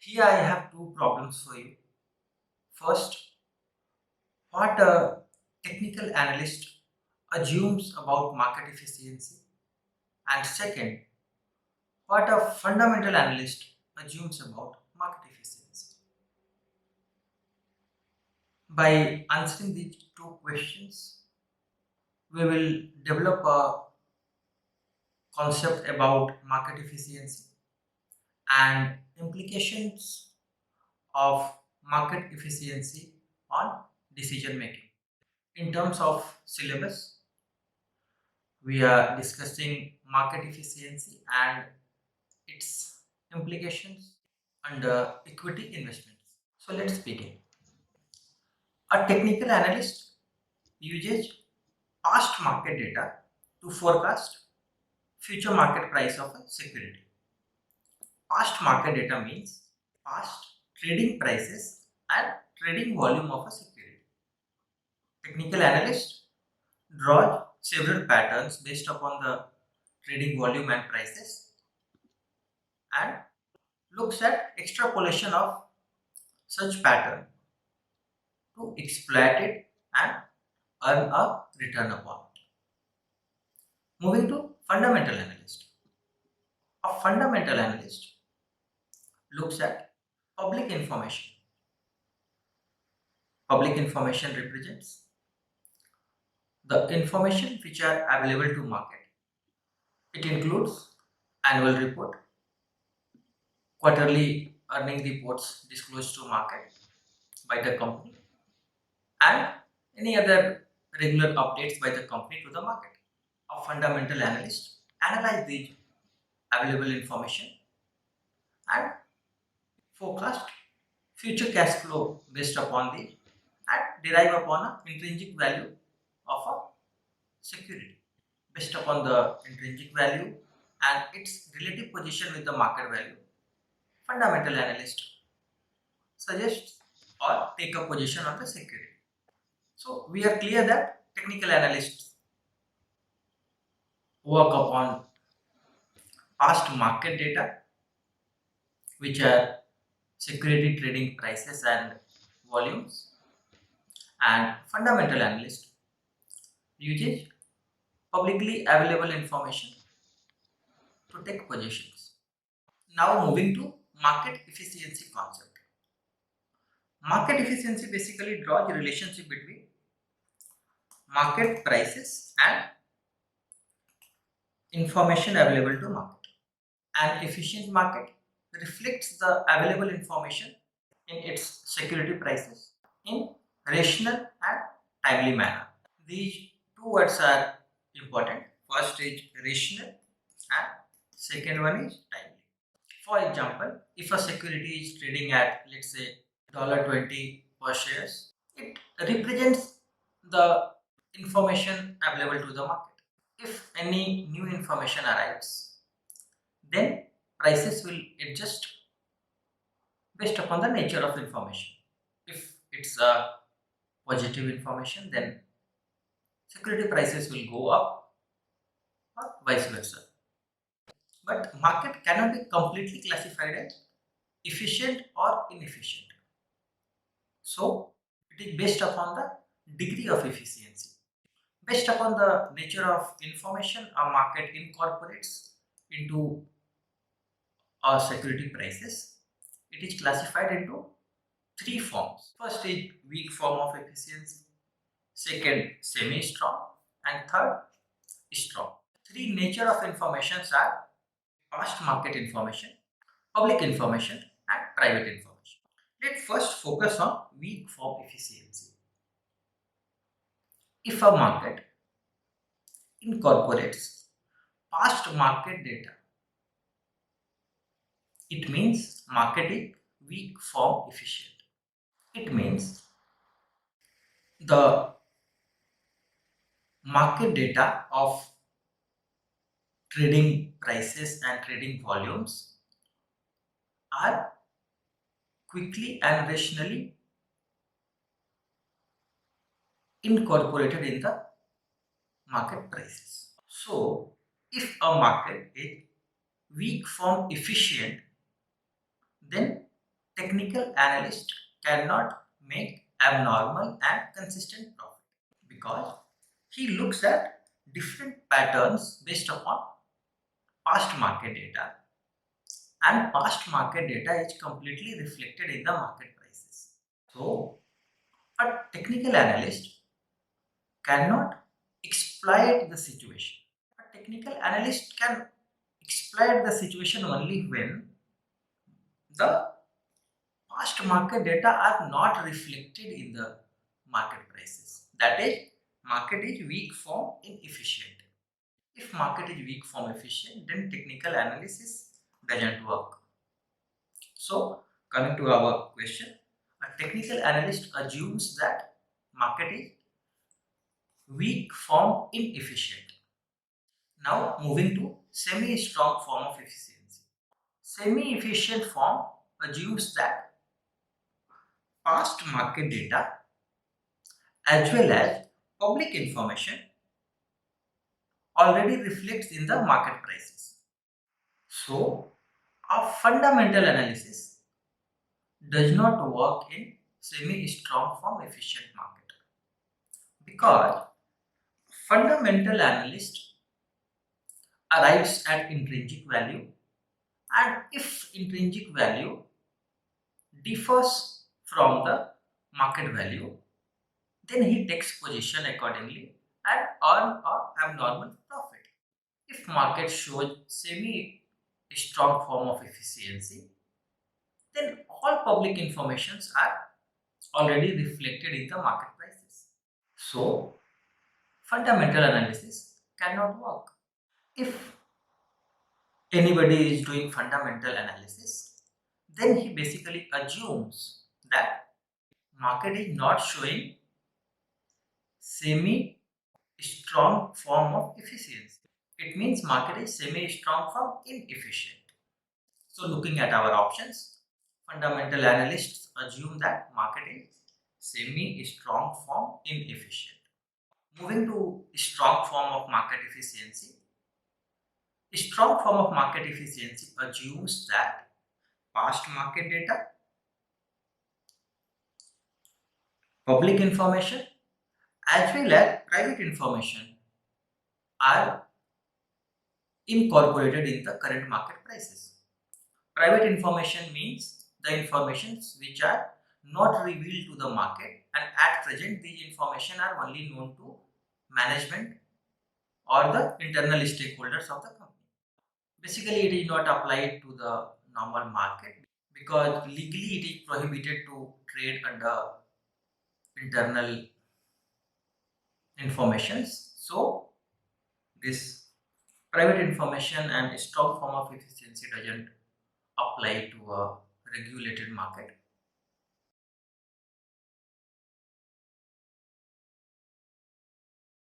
Here I have two problems for you. First, what a technical analyst assumes about market efficiency, and second, what a fundamental analyst assumes about market efficiency. By answering these two questions, we will develop a concept about market efficiency and implications of market efficiency on decision making. In terms of syllabus, we are discussing market efficiency and its implications under equity investments. So let's begin. A technical analyst uses past market data to forecast future market price of a security. Past market data means past trading prices and trading volume of a security. Technical analyst draws several patterns based upon the trading volume and prices and looks at extrapolation of such pattern to exploit it and earn a return upon it. Moving to fundamental analyst. A fundamental analyst looks at public information. Public information represents the information which are available to market. It includes annual report, quarterly earning reports disclosed to market by the company, and any other regular updates by the company to the market. A fundamental analyst analyze the available information and forecast future cash flow based upon the and derive upon an intrinsic value of a security. Based upon the intrinsic value and its relative position with the market value, fundamental analyst suggests or take a position on the security. So we are clear that technical analysts work upon past market data, which are security trading prices and volumes, and fundamental analyst uses publicly available information to take positions. Now moving to market efficiency concept. Market efficiency basically draws the relationship between market prices and information available to market. An efficient market reflects the available information in its security prices in rational and timely manner. These two words are important. First is rational and second one is timely. For example, if a security is trading at, let's say, $20 per shares, it represents the information available to the market. If any new information arrives, then prices will adjust based upon the nature of information. If it's a positive information, then security prices will go up or vice versa. But market cannot be completely classified as efficient or inefficient. So it is based upon the degree of efficiency. Based upon the nature of information a market incorporates into our security prices, it is classified into three forms. First is weak form of efficiency, second semi-strong, and third strong. Three nature of informations are past market information, public information, and private information. Let's first focus on weak form efficiency. If a market incorporates past market data, it means market is weak form efficient. It means the market data of trading prices and trading volumes are quickly and rationally incorporated in the market prices. So, if a market is weak form efficient, then technical analyst cannot make abnormal and consistent profit because he looks at different patterns based upon past market data, and past market data is completely reflected in the market prices. So a technical analyst cannot exploit the situation. A technical analyst can exploit the situation only when the past market data are not reflected in the market prices. That is, market is weak form inefficient. If market is weak form efficient, then technical analysis doesn't work. So, coming to our question, a technical analyst assumes that market is weak form inefficient. Now, moving to semi-strong form of efficiency. Semi-efficient form assumes that past market data as well as public information already reflects in the market prices. So, a fundamental analysis does not work in semi-strong form efficient market because fundamental analyst arrives at intrinsic value, and if intrinsic value differs from the market value, then he takes position accordingly and earn an abnormal profit. If market shows semi-strong form of efficiency, then all public informations are already reflected in the market prices. So, fundamental analysis cannot work. If anybody is doing fundamental analysis, then he basically assumes that market is not showing semi strong form of efficiency. It means market is semi-strong form inefficient. So looking at our options, fundamental analysts assume that market is semi-strong form inefficient. Moving to strong form of market efficiency. Strong form of market efficiency assumes that past market data, public information as well as private information are incorporated in the current market prices. Private information means the informations which are not revealed to the market, and at present these information are only known to management or the internal stakeholders of the company. Basically, it is not applied to the normal market because legally it is prohibited to trade under internal informations. So this private information and strong form of efficiency doesn't apply to a regulated market.